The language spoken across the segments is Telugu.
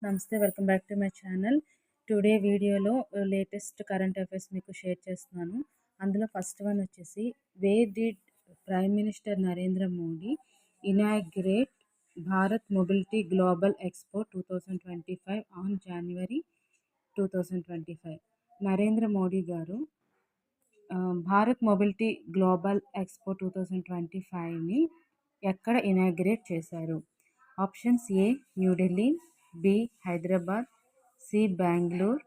నమస్తే, welcome back to my channel. Today వీడియోలో లేటెస్ట్ కరెంట్ అఫైర్స్ మీకు షేర్ చేస్తున్నాను. అందులో ఫస్ట్ వన్ వచ్చేసి, where did prime minister Narendra Modi inaugurate Bharat mobility global expo 2025 on January 2025. Narendra Modi గారు భారత్ మొబిలిటీ గ్లోబల్ ఎక్స్పో 2025ని ఎక్కడ ఇనాగ్రేట్ చేశారు? Options A New Delhi, B Hyderabad, C Bangalore,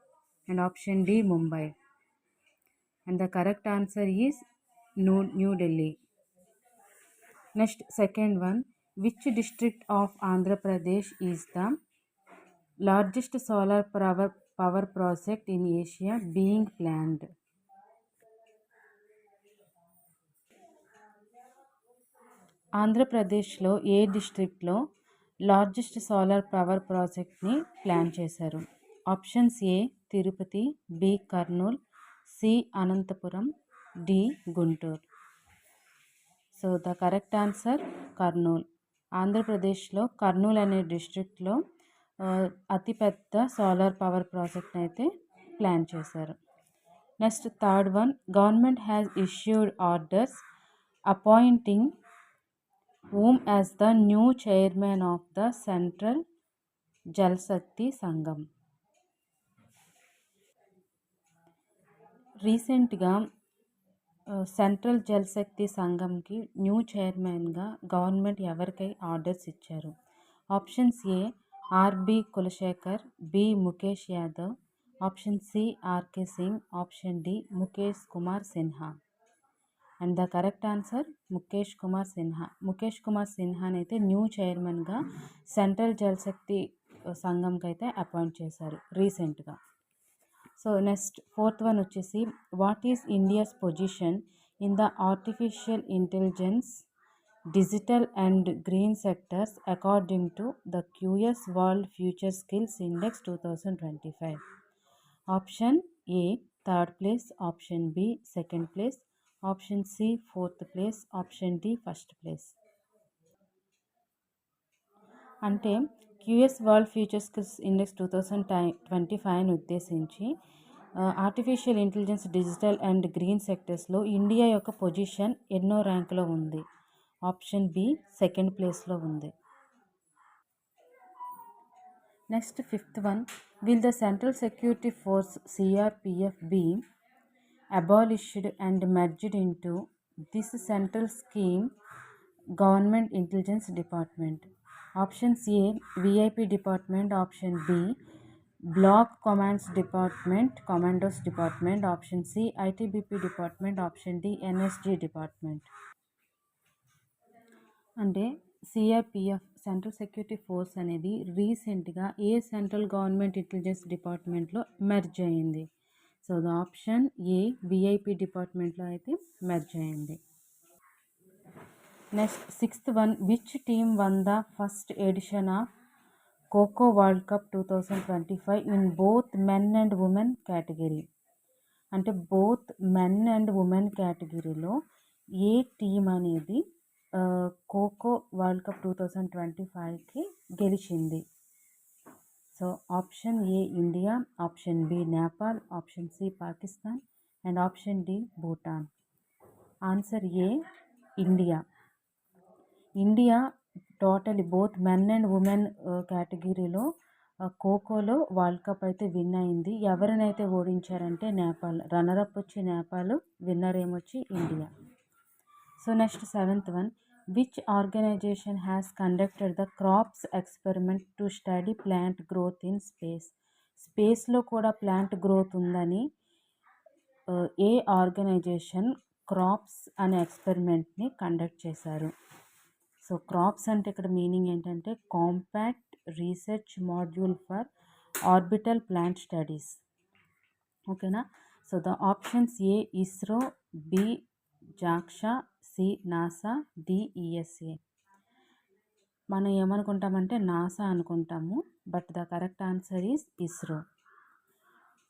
and option D Mumbai. And the correct answer is New Delhi. Next, second one, which district of Andhra Pradesh is the largest solar power project in Asia being planned? ఆంధ్రప్రదేశ్లో ఏ డిస్ట్రిక్ట్లో లార్జెస్ట్ సోలార్ పవర్ ప్రాజెక్ట్ని ప్లాన్ చేశారు? Options A Tirupati, B Kurnool, C Anantapur, D Guntur. So the correct answer Kurnool. ఆంధ్రప్రదేశ్లో కర్నూల్ అనే డిస్ట్రిక్ట్లో అతిపెద్ద సోలార్ పవర్ ప్రాజెక్ట్ని అయితే ప్లాన్ చేశారు. Next third one, government has issued orders appointing whom as the new chairman of the Central Jal Shakti Sangam. రీసెంట్గా సెంట్రల్ జల్ శక్తి సంఘంకి న్యూ చైర్మన్గా గవర్నమెంట్ ఎవరికై ఆర్డర్స్ ఇచ్చారు? Options A R B Kulasekhar, B Mukesh Yadav, option C R K Singh, option D Mukesh Kumar Sinha. And the correct answer Mukesh Kumar Sinha. Mukesh Kumar సిన్హాని అయితే న్యూ చైర్మన్గా సెంట్రల్ జలశక్తి సంఘంకి అయితే అపాయింట్ చేశారు రీసెంట్గా. సో నెక్స్ట్ ఫోర్త్ వన్ వచ్చేసి, what is India's position in the artificial intelligence digital and green sectors according to the QS world future skills index 2025? Option A third place, option B second place, option C fourth place, option D first place. అంటే QS world future skills index 2025ని ఉద్దేశించి artificial intelligence digital and green సెక్టర్స్లో ఇండియా యొక్క పొజిషన్ ఎన్నో ర్యాంకులో ఉంది? ఆప్షన్ బి సెకండ్ ప్లేస్లో ఉంది. Next fifth one, will the central security force CRPF be abolished and merged into this central scheme government intelligence department? Options A VIP department, option B block commandos department, option C ITBP department, option D NSG department. అంటే CRPF సెంట్రల్ సెక్యూరిటీ ఫోర్స్ అనేది రీసెంట్గా ఏ సెంట్రల్ గవర్నమెంట్ ఇంటెలిజెన్స్ డిపార్ట్మెంట్లో మెర్జ్ అయ్యింది? So the option A VIP డిపార్ట్మెంట్లో అయితే మెర్జ్ అయ్యింది. Next sixth one, which team one the first edition of kho kho world cup 2025 in both men and women category? అంటే బోత్ మెన్ అండ్ ఉమెన్ కేటగిరీలో ఏ టీం అనేది ఖోఖో వరల్డ్ కప్ 2025కి గెలిచింది? So option A India, option B Nepal, option C Pakistan, and option D Bhutan. Answer A India. India totally both men and women కేటగిరీలో ఖోఖోలో వరల్డ్ కప్ అయితే విన్ అయింది. ఎవరినైతే ఓడించారంటే నేపాల్. రన్నరప్ వచ్చి నేపాల్, విన్నర్ ఏమొచ్చి India. So next seventh one, which organization has conducted the CROPS experiment to study plant growth in space? స్పేస్లో కూడా ప్లాంట్ గ్రోత్ ఉందని ఏ ఆర్గనైజేషన్ క్రాప్స్ అనే ఎక్స్పెరిమెంట్ని కండక్ట్ చేశారు? సో క్రాప్స్ అంటే ఇక్కడ మీనింగ్ ఏంటంటే compact research module for orbital plant studies. ఓకేనా? So the options A ISRO, B JAXA, C NASA, D ESA. మనం ఏమనుకుంటామంటే నాసా అనుకుంటాము, but the correct answer is ISRO.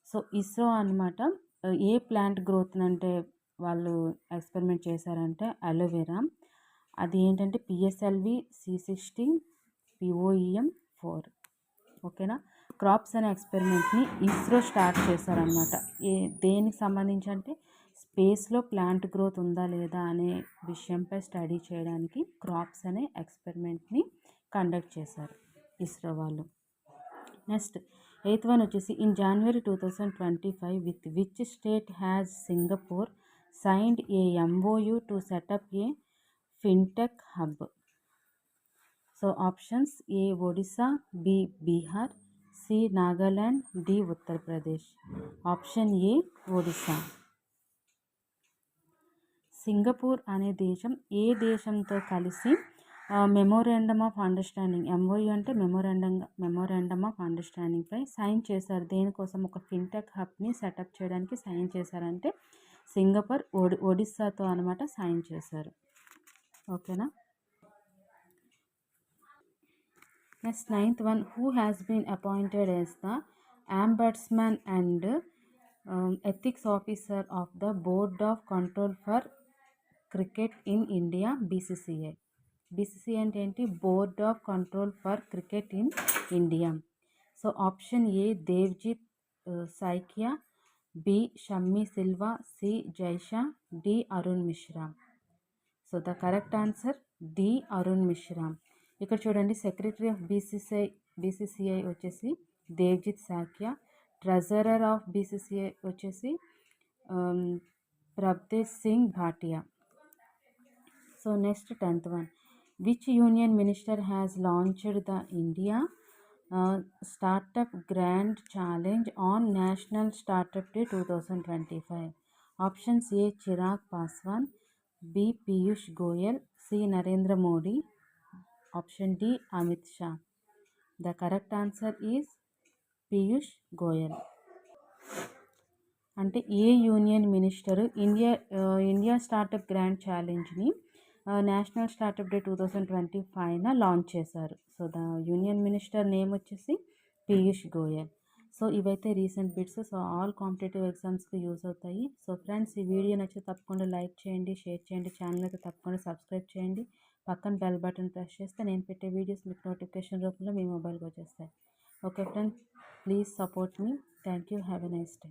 So ISRO అనమాట ఏ ప్లాంట్ గ్రోత్ అంటే వాళ్ళు ఎక్స్పెరిమెంట్ చేశారంటే అలోవెరా. అది ఏంటంటే PSLV C16 POEM 4. ఓకేనా. క్రాప్స్ అనే ఎక్స్పెరిమెంట్ని ఇస్రో స్టార్ట్ చేశారనమాట. దేనికి సంబంధించి అంటే స్పేస్లో ప్లాంట్ గ్రోత్ ఉందా లేదా అనే విషయంపై స్టడీ చేయడానికి క్రాప్స్ అనే ఎక్స్పెరిమెంట్ని కండక్ట్ చేశారు ఇస్రో వాళ్ళు. నెక్స్ట్ 8th వన్ వచ్చేసి in January 2025 with which state has Singapore signed a MOU to set up A fintech hub. So options A Odisha, B Bihar, C Nagaland, D Uttar Pradesh. Option A Odisha. Singapore అనే దేశం ఏ దేశంతో కలిసి మెమోరాండమ్ ఆఫ్ అండర్స్టాండింగ్, MOU అంటే మెమోరాండమ్ ఆఫ్ అండర్స్టాండింగ్పై సైన్ చేశారు. దేనికోసం ఒక ఫిన్టెక్ హబ్ని సెటప్ చేయడానికి సైన్ చేశారంటే సింగపూర్ ఒడిస్సాతో అనమాట సైన్ చేశారు. ఓకేనా. Next 9th one who has been appointed as the ombudsman and ethics officer of the board of control for cricket in India, BCCI. BCCI అంటే ఏంటి? Board of control for cricket in India. So option A Devajit Saikia, B Shammi Silva, C Jay Shah, D Arun Mishra. So the correct answer D Arun Mishra. ఇక్కడ చూడండి, సెక్రటరీ ఆఫ్ BCCI వచ్చేసి Devajit Saikia, treasurer of BCCI వచ్చేసి Prabhtej Singh Bhatia. So next 10th one which union minister has launched the India startup grand challenge on national startup day 2025. Options A Chirag Paswan, B Piyush Goyal, C Narendra Modi, option D Amit Shah. The correct answer is Piyush Goyal. అంటే ఏ union minister India startup grand ఛాలెంజ్ని నేషనల్ స్టార్టప్ డే 2025 లాంచ్ చేశారు. So the union minister name వచ్చేసి పీయూష్ గోయల్. సో ఇవైతే recent bits. So all competitive ఎగ్జామ్స్కి యూజ్ అవుతాయి. సో ఫ్రెండ్స్, ఈ వీడియో నచ్చితే తప్పకుండా లైక్ చేయండి, షేర్ చేయండి, ఛానల్ అయితే తప్పకుండా సబ్స్క్రైబ్ చేయండి. పక్కన బెల్ బటన్ ప్రెస్ చేస్తే నేను పెట్టే వీడియోస్ మీకు నోటిఫికేషన్ రూపంలో మీ మొబైల్కి వచ్చేస్తాయి. Okay friends, please support me. Thank you. Have a nice day.